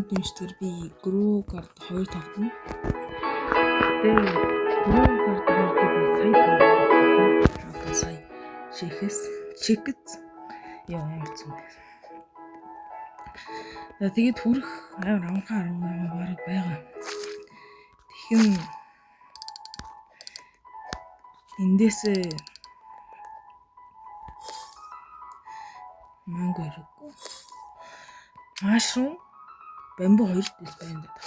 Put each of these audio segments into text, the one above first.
Grow-гийн шийдвэр би Grow Guard 2 тоглоно. Тэгээ Grow Guard 2 би сая чигэс ямар зүг. Тэгээд хүрэх амар амархан бараг байгаа. Тэгхэн эндээсээ манго хэрэггүй. Mushroom бамбу 2 спам даа.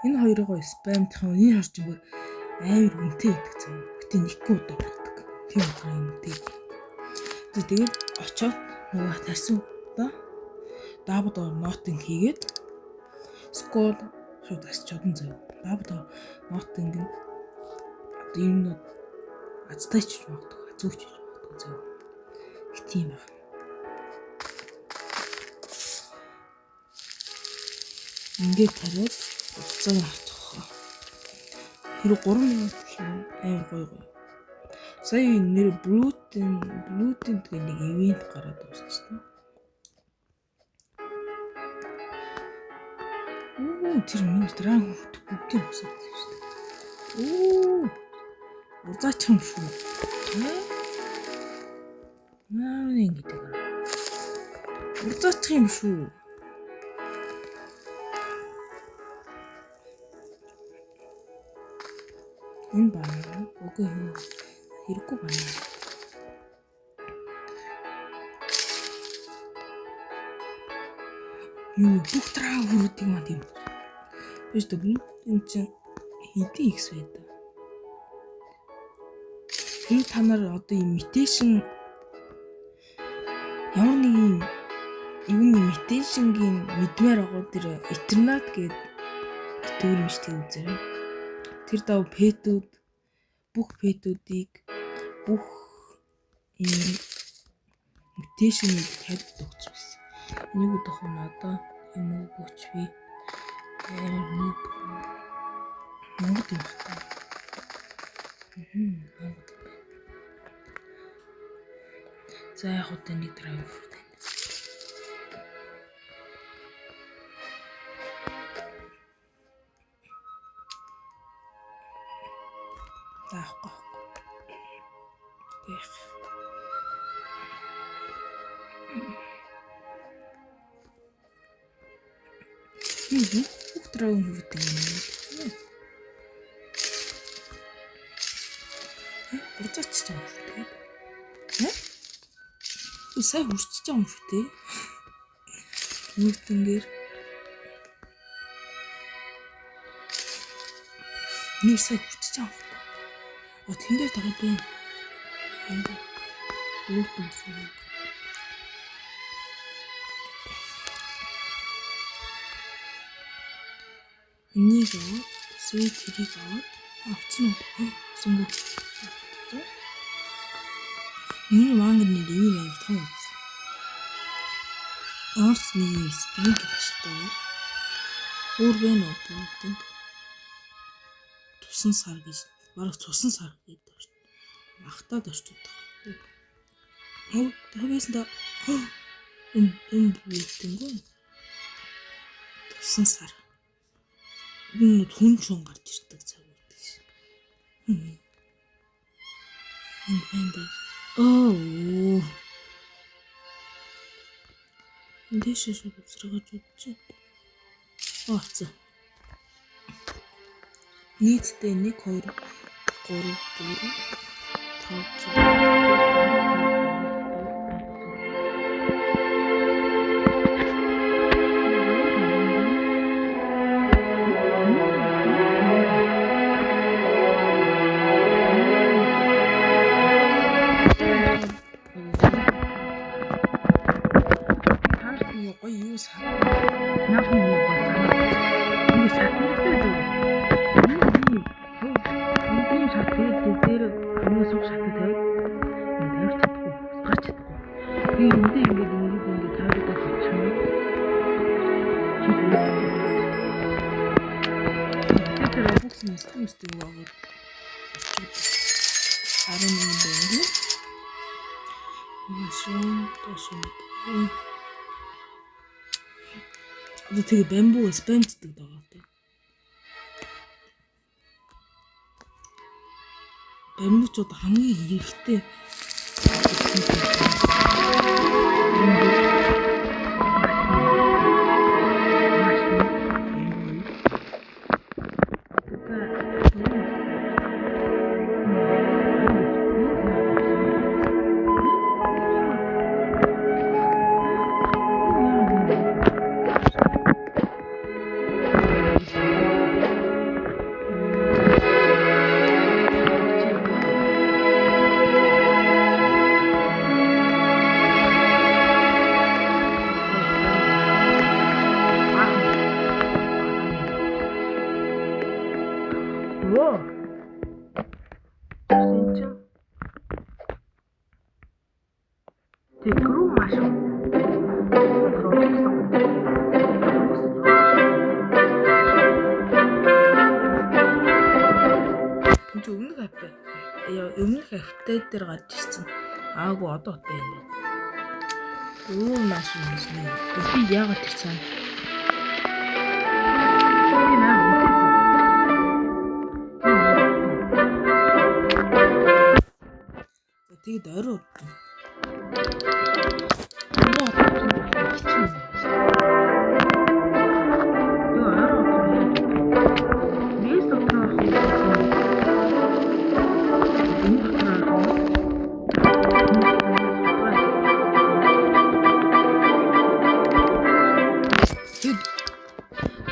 Энэ хоёроо спам тахын энэ харж бүр амар үнэтэй байдаг цаа. Гэтэ нэггүй удаа болдог. Тийм удаа үнэтэй. Тэгээд очоод нөгөө тарсан удаа даабдор нотинг хийгээд скол шууд асчодон зав. Даабдор нотинг нь одоо юм азтайч магадгүй, азууч магадгүй зав. Их тийм байна. Ингээд тариад хугацааг харчих. Тэр 3 минут амар гоё. Сая нэр блютен гэх нэг ивент гараад дуусчихсан. Тэр минь драг бүгдийг усаад шүү дээ. Урзаач юм шүү. Наа ингэдэг. Урзаач юм шүү. Энэ байна. Окей. Хэрэггүй байна. Юу бүх траа хүрдэг юм тийм. Биш дээ энэ чинь хэдий X байдаг. Тэр та нар одоо imitation ямар нэг юм imitationгийн мэдмээр байгаа тэр Eternat гэдэг төвөр юм шиг үзээрэй. Тэр дав пэтүүд бүх пэтүүдийг бүх mutation-ыг тавьд өгчихсэн. Энийг удах нь одоо юм өгч би Монгол юм байна. За яг одоо нэг драйвер байна. Заахгүй. Бүх драйвер хүрдэг юм. Урзаач юм шүү дээ. Үсээ хүрчиж байгаа юм шүү дээ. Нэгтэнгээр нэрсээ хүрчиж байгаа юм. Тэн дээр тагаад байна. Блутус юм. Энийг sweet хэрэг аваад авчихна уу? Сүнгөө. Миний манга нэр ийм амар том байсан. Орсны спринг ашигтай. Өөр байна уу бүгд? Тусан сар гэж бараг цусан сар гэдэг шүү дээ. Ахтаад орчод байгаа. Тэгээс да энэ бүгднгөө тусан сар. Энэ хүн ч гарч ирдэг цаг байдаг шээ. Энэ дэшээ шууд үзрэгэж үтчээ. За. Нийтдээ 1 2 3 4 5 Mushroom, Тэгээ бамбуу спамчдаг даа. Бамбуучууд хамгийн хэрэгтэй. Тэгрүү маш өмнөх апдейт дээр гарч ирсэн. Аагүй одоо утаа юм байна. Өөр маш юм байна. Би яагаад ирсэн? Тэгээд орой удаа.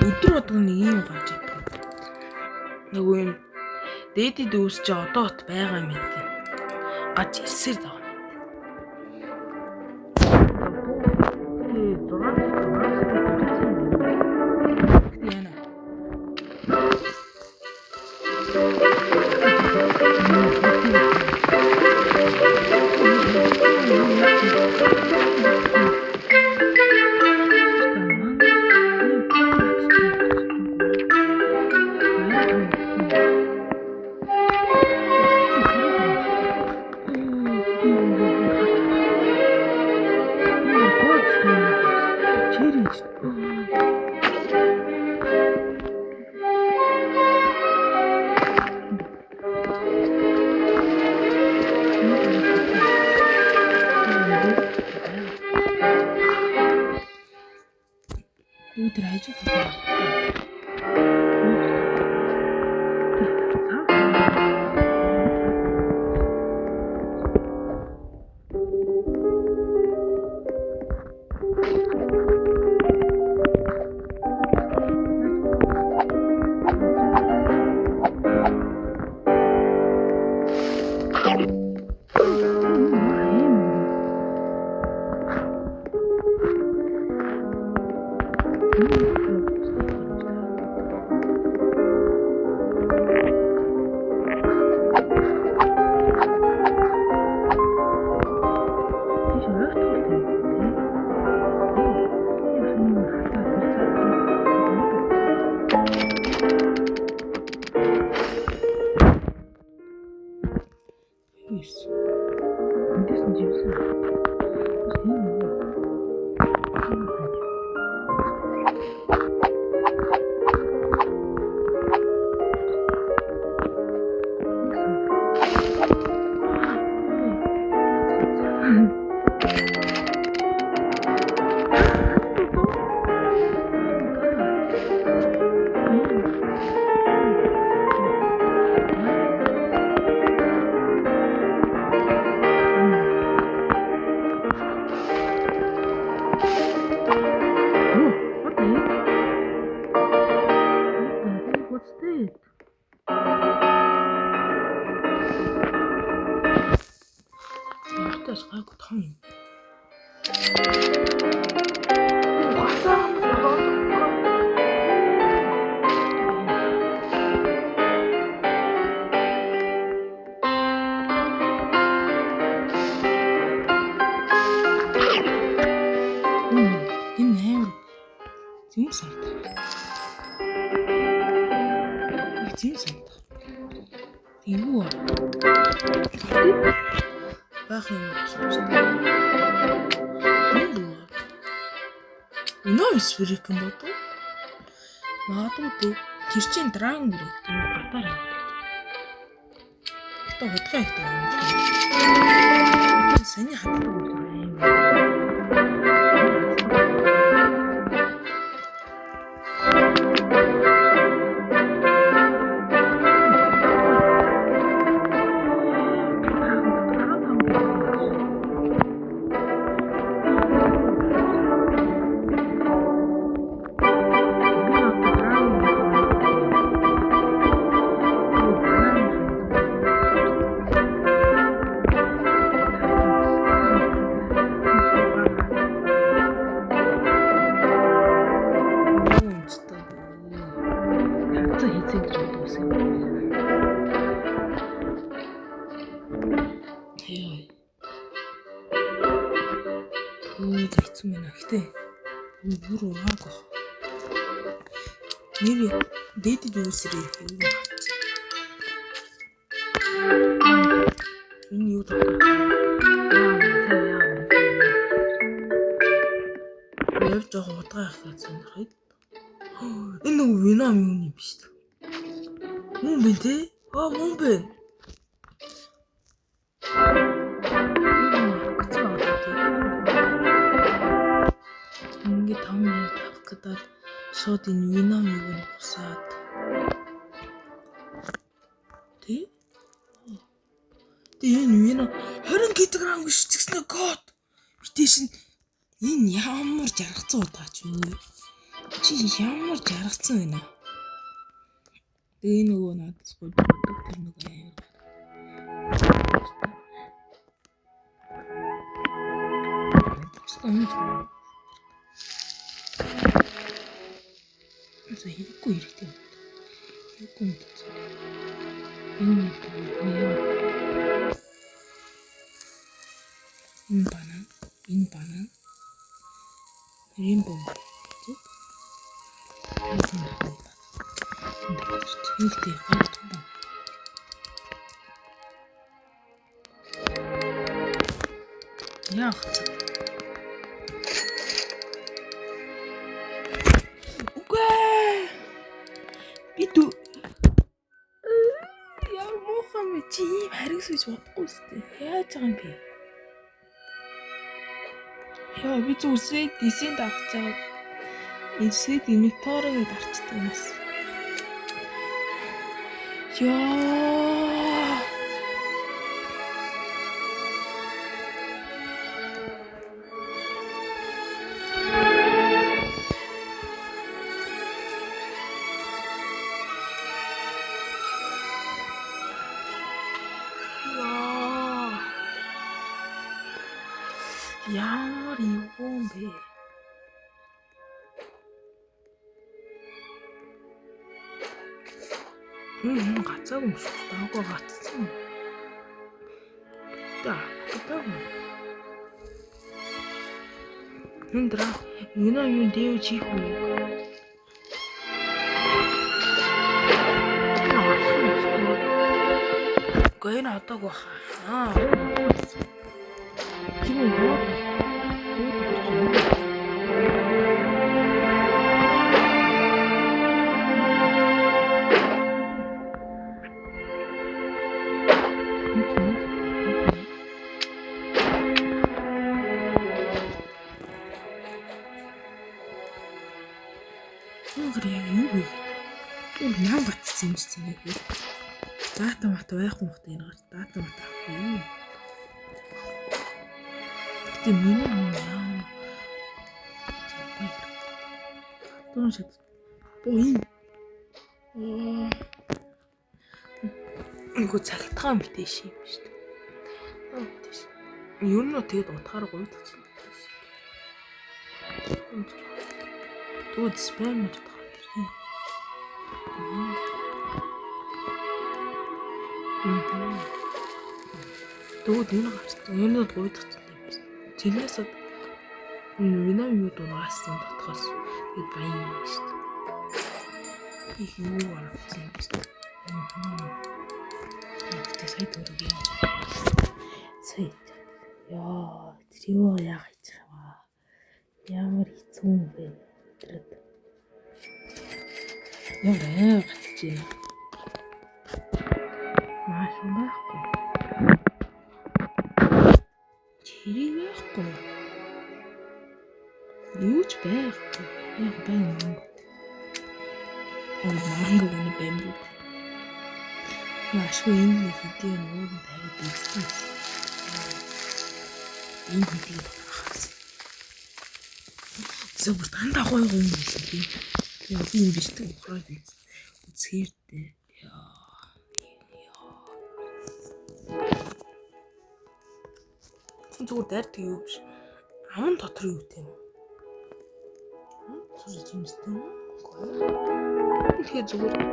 Өдөр бодгон нэг юм гарч ирдэг. Нөгөө юм дээдэд үүсч одоот байгаа юм байна. Гарч ирсээр байгаа. Өдөр ажиг Яартаас гайгүй том юм. Энэ зүүн санта. Зүүн санта. Юу? Бах юм шиг. Нөө спирик юм бод. Магадгүй тэр чин драгон гэрэг тийм гатаар юм. Ito хутгаа ихтэй юм. Саний хатдаг юм. Зайцсан байна гэхдээ бүр угааг. Нэр дэдэд үүсрээ юм. Энэ юу даа? Яг жоо удаа их сонирхоод. Энэ нэг вином юм биш үү? Мөн бэ те? Мөн бэ. Ингээд 5 минут авах гэдэг шууд энэ вином юу нь бусаад. Тэ? Энэ вином 20 кг гэж згснэ код. Битээш энэ ямар жаргацсан удаач вэ? Чи ямар жаргацсан байна? Тэгээ нөгөө надад гойдог тэр нөгөө амар. Стомч. Хэрэггүй хэрэгтэй. Хэрэггүй юм. Энэ банан. Римбом. Ихтэй гартан байна. Яах вэ? Битүү. Яар муухан ми чи ийм харигсаж бодохгүй сте. Яаж байгаа юм бэ? Яа би зүсээ дисэнд авах чаад. Эсэд имиторыг дарчдаг юмас. Яа. Ямар юм бэ? Гацаагүй юм шүү. Даагүй гацсан. Даагүй. Эндра юу дээвч хийх вэ? Гэн одоог баха. Чи юу вэ? Нам гацсан юм чинь нэг. Дата мат байхгүй мөхтэй энэ гар. Дата мат авахгүй юу? Гэтэ миний яа. Тоншид. Ой. Эго цалтгаан битээш юм шүү дээ. Юу нөө тэгэд утгаар гойдчихсан. Тууд спам мэддэг. Тууд энэ гарсан. Энэд гойдчихсан юм байна. Тэрнээс винам юу дууссан дотгоос гээд баян юм шүү дээ. Их юу аргасан юм шүү дээ. Тэ сая дөрөв юм. Сая. Яа, тэр юу яах гэж байгаа. Ямар хэцүү юм бэ? Ямар гацж байна. Маш байхгүй. Чирэг байхгүй. Юу ч байхгүй. Яг байна. Манго гэнэ бэмбүү. Яашгүй энэ нэг хэдийн уур тавиад ирсэн. Энэ хэдийг хаас. Зөвхөн дандаа гоё юм байсан тийм. Яг би юм биш тэг ухраад үзхээртэй. Зүгээр дайрдаг юу биш. Аман дотор юу тийм. Цус юмстай юм. Тэгэхээр зүгээр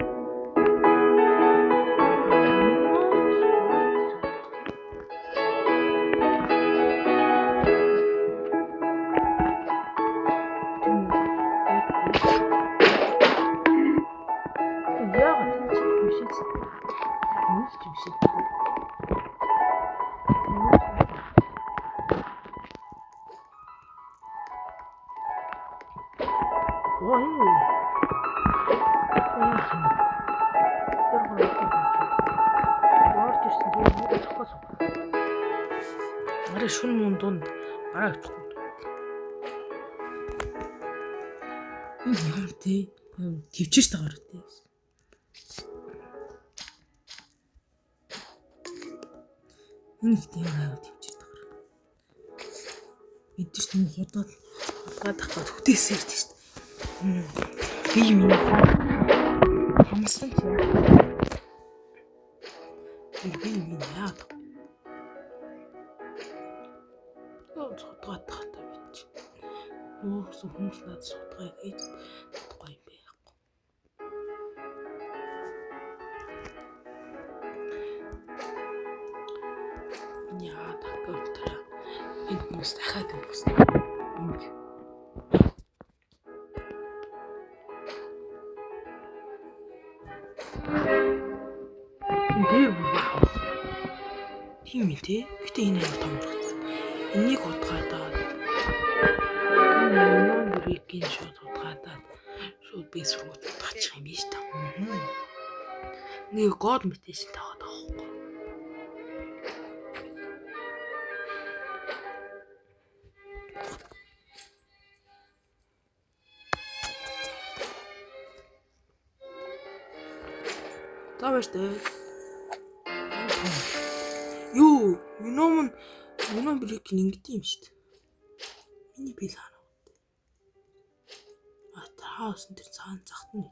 шүн мөн дунд гараа ичихгүй. Энэ ямар тий төвчж тагаар тий. Энэ их тийм аа төвчж тагаар. Бид ч юм худаад тахад хөтөөсэй тий шүү дээ. Би юм хамсан чи. Би яа. Судгаа тахтай бич. Хүмүүс надад судгаа хийж гоё юм байхгүй. Яа тахтай. Энэ хүмүүс дахиад өгсөн. Энд. Дээр бүр. Тийм ээ тий. Гэтэ энэ амар том ургац. Энийг удгаадаад номерыг шууд удгаадаад шууд бэс рүү удаачих юм биш та. Нэг гол метэшн таваад авахгүй. Тавьштай. Юу, Юунон брик ингэдэм юм шүү дээ. Миний бил хараа. Таус энэ цаан захт нь.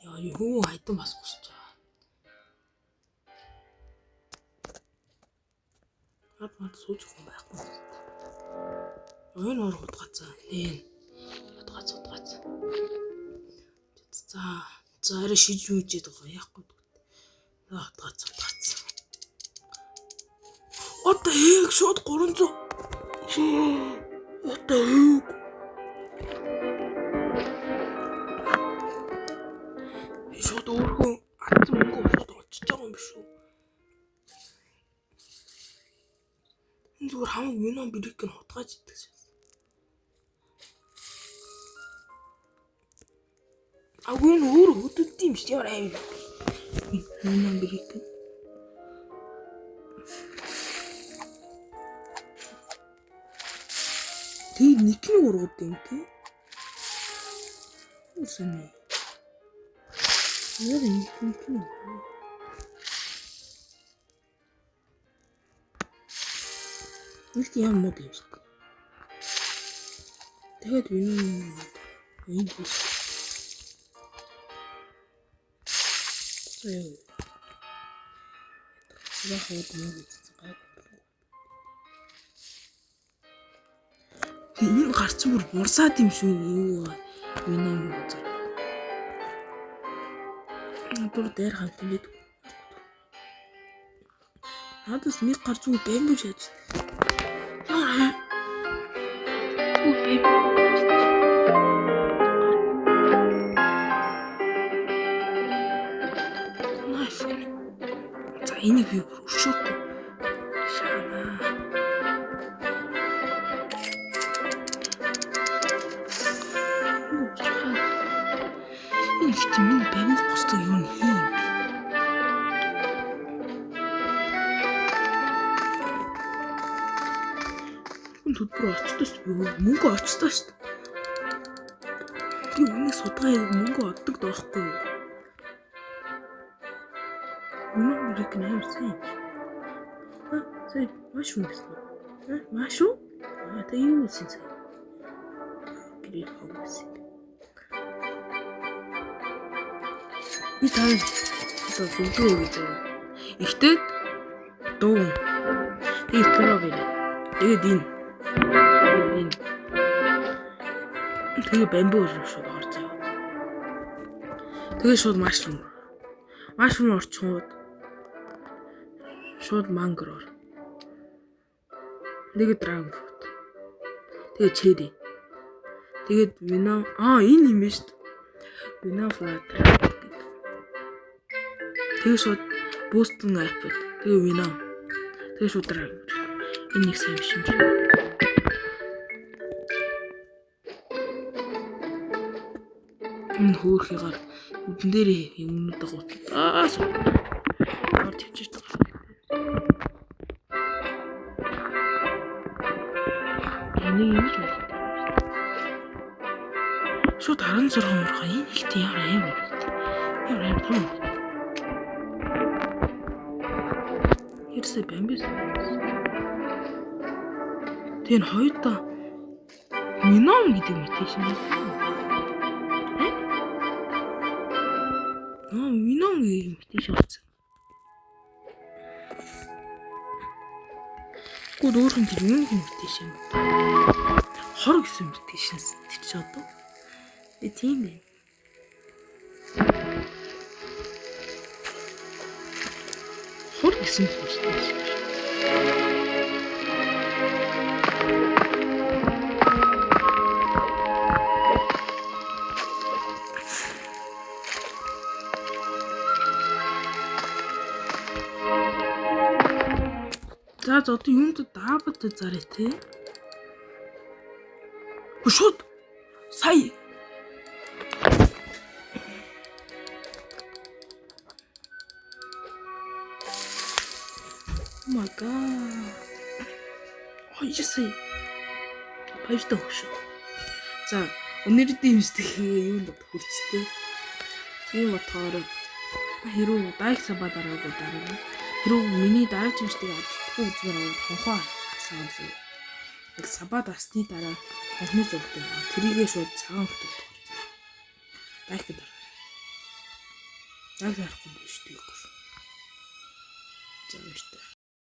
Яа, юу хайдан бас гусч байгаа. Хад сууж хүн байхгүй. Энэ ургууд гацаа. Энэ удгац. За арай шиж үүжээд байгаа яахгүй. Удгац. Одоо яг шууд 300. Одоо яг. Шууд өөрөө атсан мөнгө болоод очиж байгаа юм биш үү? Энэ зүгээр хамаг Юнон брик нь хутгааж идэх шээ. Агуу энэ өөр хөдөлт юм шүү. Ямар аив. Юнон брик. Тэг нэг нь ургууд юм тий. Үсэнэ. Яа нэг нь. Нэг юм мод юм шиг. Тэгээд энэ биш. Яхад нэг цэцэг. Энэ гарц бүр бурсаад юм шүү юу. Юунаа юу гэж. Түр дээр хамт бид. Надаас нэг гарц үгүй бэмбүү шааж. Яа. Үгүй. За энийг би өршөөхгүй. Шаана. Гэтэ минь баримт госдог юу нь хийм бэ? Хүн төлбөр очтоос би мөнгө очтоо шүү дээ. Би үнэ судгаа мөнгө оддог доохгүй юу? Үнэ нэг нээр сайн. Сэй маш үнэсэн. Маш уу? Тэ юу үсэн сэй. Гэрээ хавсан. Би тань одоо зүгдөө гэж. Ихтэй дуу. Тэгээд стrawberry. Тэгээд энэ. Тэгээ бамбуу шууд орж байгаа. Тэгээ шууд mushroom. Mushroom орчиход шууд мангроор. Тэгээд dragon fruit. Тэгээд cherry. Тэгээд вино. Энэ юм биш. Вино флат. Тэгээд шууд Boston apple. Тэгээд вино. Тэгээд шууд dragon fruit. Энэ нэг сайн биш юм чи. Энэ хөөхийгээр үдэн дээр юмнууд агуу. Ор төвчж байгаа. Энэ юу ч байна. Шууд 16 мурга энэ ихтэй яа. Том. Хэрсээ бамбис. Тэр хоёроо мином гэдэг мэтэж юм. Мином мэтэж орсон. Гүр өөрхөн тэр юм мэтэж юм. Хор гэсэн мэтэж тэр ч одоо. Тийм ээ. Хор гэсэн мэтэж. За одоо юунд даабат зарэ те. Шууд сая. Oh my god. Сая. Баяртай хөшөө. За өнөөдрийн дэмждэг юунд хүрчтэй. Тийм утгаар хэрүү дайк саба дараагүй дараа. Хэрүү миний дараагийн дэмждэг үзмээр хонхоо асаамсан. Яг сабад асны дараа хонхны зургтай. Тэрийгээ шууд цагаан хөтөлж байгаа. Дайк дараа. Дайк харахгүй биш тийм. За баяртай.